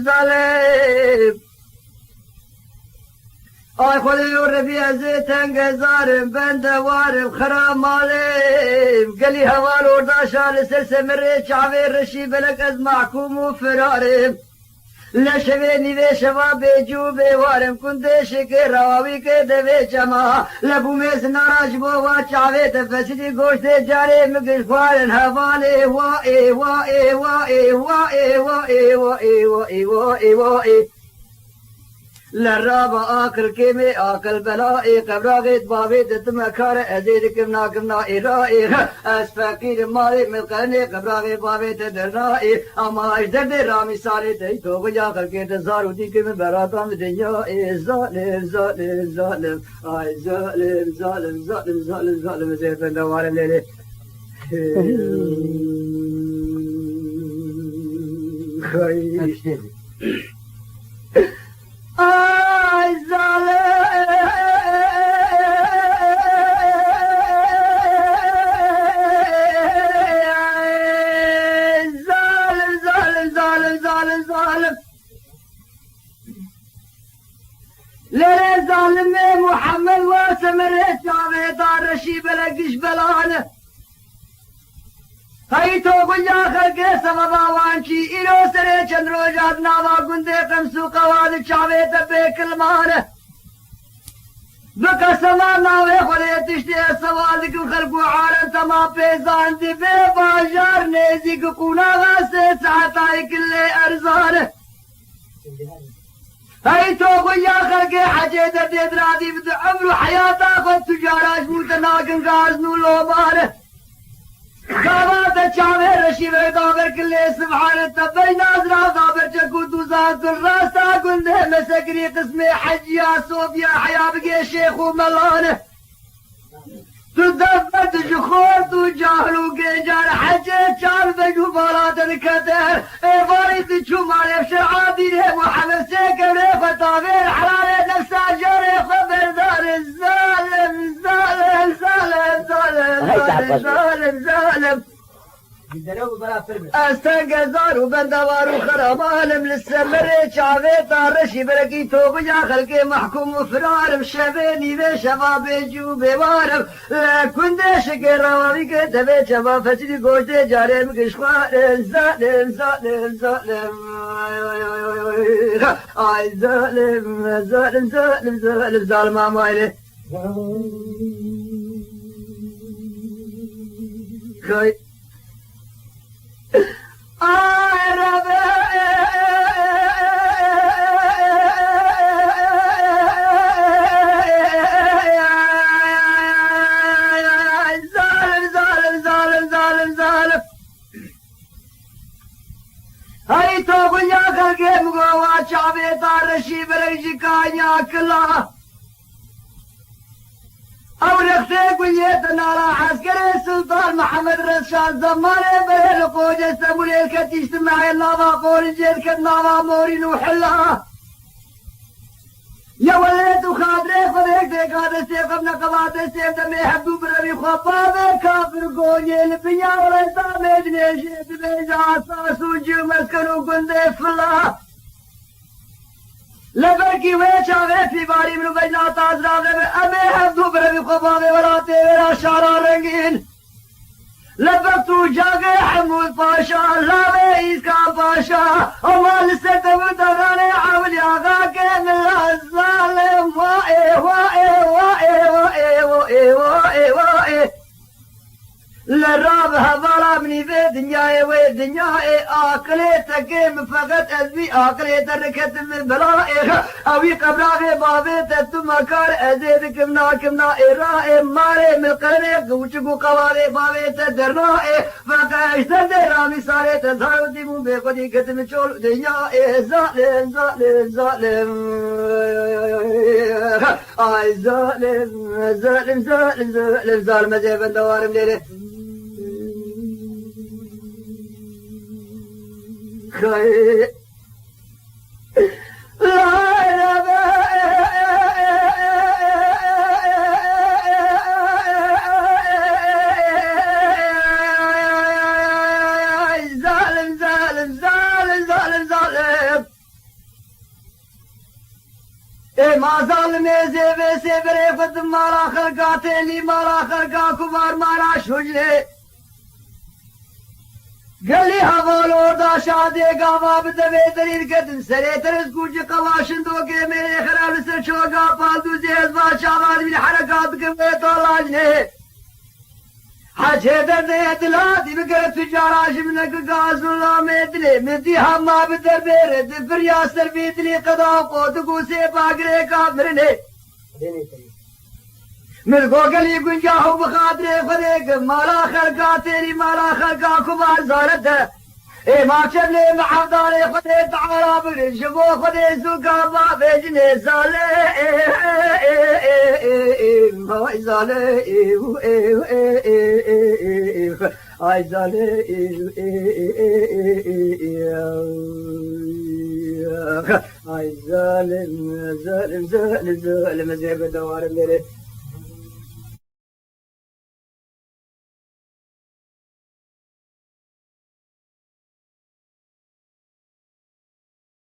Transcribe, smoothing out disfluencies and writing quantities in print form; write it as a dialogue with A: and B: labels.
A: ظالم آی خودی و ربیع زیتن گزارم بندوارم خرام مالم قلی هوال ورداشان سلسل مره چاوی رشی بلک از محکوم و فرارم لشوی نیوی شوا بیجو بیوارم کنده شکر رواوی که دوی چما لبو میز ناراج بوا چاوی تفسیدی گوشت جاره مگش خوارن هواله وائے وائے وائے وائے وائے وائے وائے وائے وائے للرابع آكل كيمي آكل بلائي قبراغيت بابيت تمكار أزيد كمنا كمنا إرائي أسفاقير مالي ملقاني قبراغي بابيت درنائي أما أجدر دي رامي سالي تيتو بجاخر كيت زارو دي كم براتام دنيا ظالم ظالم ظالم آي ظالم ظالم ظالم ظالم ظالم زيفن دوار الليلي خيش آی ظالم ظالم ظالم ظالم ظالم لیل ظالم محمد واسمر جاوید رشی بلگش بلانه هی تو گنجا خلقه سبب آوانچی ایرو سره چند روجات ناوا گنده قمسو قواد چاوه تبه کلمانه بقسما ناوه خوله تشتی سوال کم خلقو عارن تما پیزان دی بے باجار نیزی قونا غاسه ساعتائی کل ارزانه هی تو گنجا خلقه حجه در دید رادی بدو عمرو حیاتا خود تجاراش ملتناکن غازنو لوبانه قامات چاوه رشیب دابر کلی سبحان تبی نازرا دابر چکو دوزاد الراستا گنده مسکری قسم حجیا صوفیا حیا بگی شیخ و ملانه تو دفت جخور تو جاهلو گنجار حجه چال بجو بالات الكتر ایواری تو چو مالف شرعا دیره محمد سیکره فتاویر حلال نفسا جاره خبردار الظالم ظالم ظالم ظالم ظالم ظالم استنقذار وبندوار وخرام عالم للسمر شعبي طارشي برقي توب يا خلقي محكوم وفرارم شبيني ذي شباب جوبي وارم كنت شكر روابي كتبي شباب فسدي قوشتي جاري مكشخوار ظالم ظالم ظالم اي ظالم ظالم ظالم ظالم ظالم عمايلي خاي آي ربي ظالم ظالم ظالم ظالم ظالم هاي توب يا خلقي مقوى شعبي طارشي بريجي كانيا كلها أورخته قليت نارا عسكري سلطان محمد رشاد زمانه بيه لقوجة سمولي الكتيشت معي النظا قول جيد كالنظا مورين وحلها يا وليت وخادري خذيك ديكاد السيف ابن قبات السيف دمي حبو بربي خطابه كافر قوني البنيا وليسا ميدني جيد بيجا عصاصو جو مسكنو قندي فلا لبرکی ویچا في باری منو بجنا تاز راوه امه هفدو برمی خبابه وراته ورا شارا رنگین لبرتو جاگه حمود پاشا لاوه ایسکان پاشا اما لسته مدغانه عولی آغا که من الظالم وائه وائه وائه وائه وائه وائه وائه للراب هذا مني في دنياي ودنياي آكلي تقيم فقط أزبي آكلي تركت من بلائي أوي قبراغي بابي تتو مكار أزيد كمنا إرائي ماري ملقني قوشكو قواري بابي تدرنائي فقاشتر دي رامي ساري تزارو ديمو بيقودي كتم شول دنياي ظالم ظالم ظالم آي ظالم ظالم ظالم ظالم ظالم زيبن دوارم ليلي خير لا ما ظالم زيبه سيبري فد مالا خلقاتي لي مالا خلقا كبار مالا شجلي قال لي هذول دا شادي قاما بدبي دليل قدم سري ترز كوجي قواشن دوكي ميري خراب سر شوقا فالدو زيز باشا من حركات قمت والله حاجه درد دلادي بقرت تجارة منك غاز ولا مدري مدي هما بدبير دفر ياسر بيدلي قضا قوت قوسي باقري كامرني من قوقلي قنجاهم بخاطري فريق مالا خلقا تيري مالا خلقا كبار زارته اي ما شبلي محضاري خدي تعالى بغري شبو خدي سوكا ما بيجني زالي ما زالي اي زالي اي ظالم ظالم ظالم ظالم زي بدوار الليل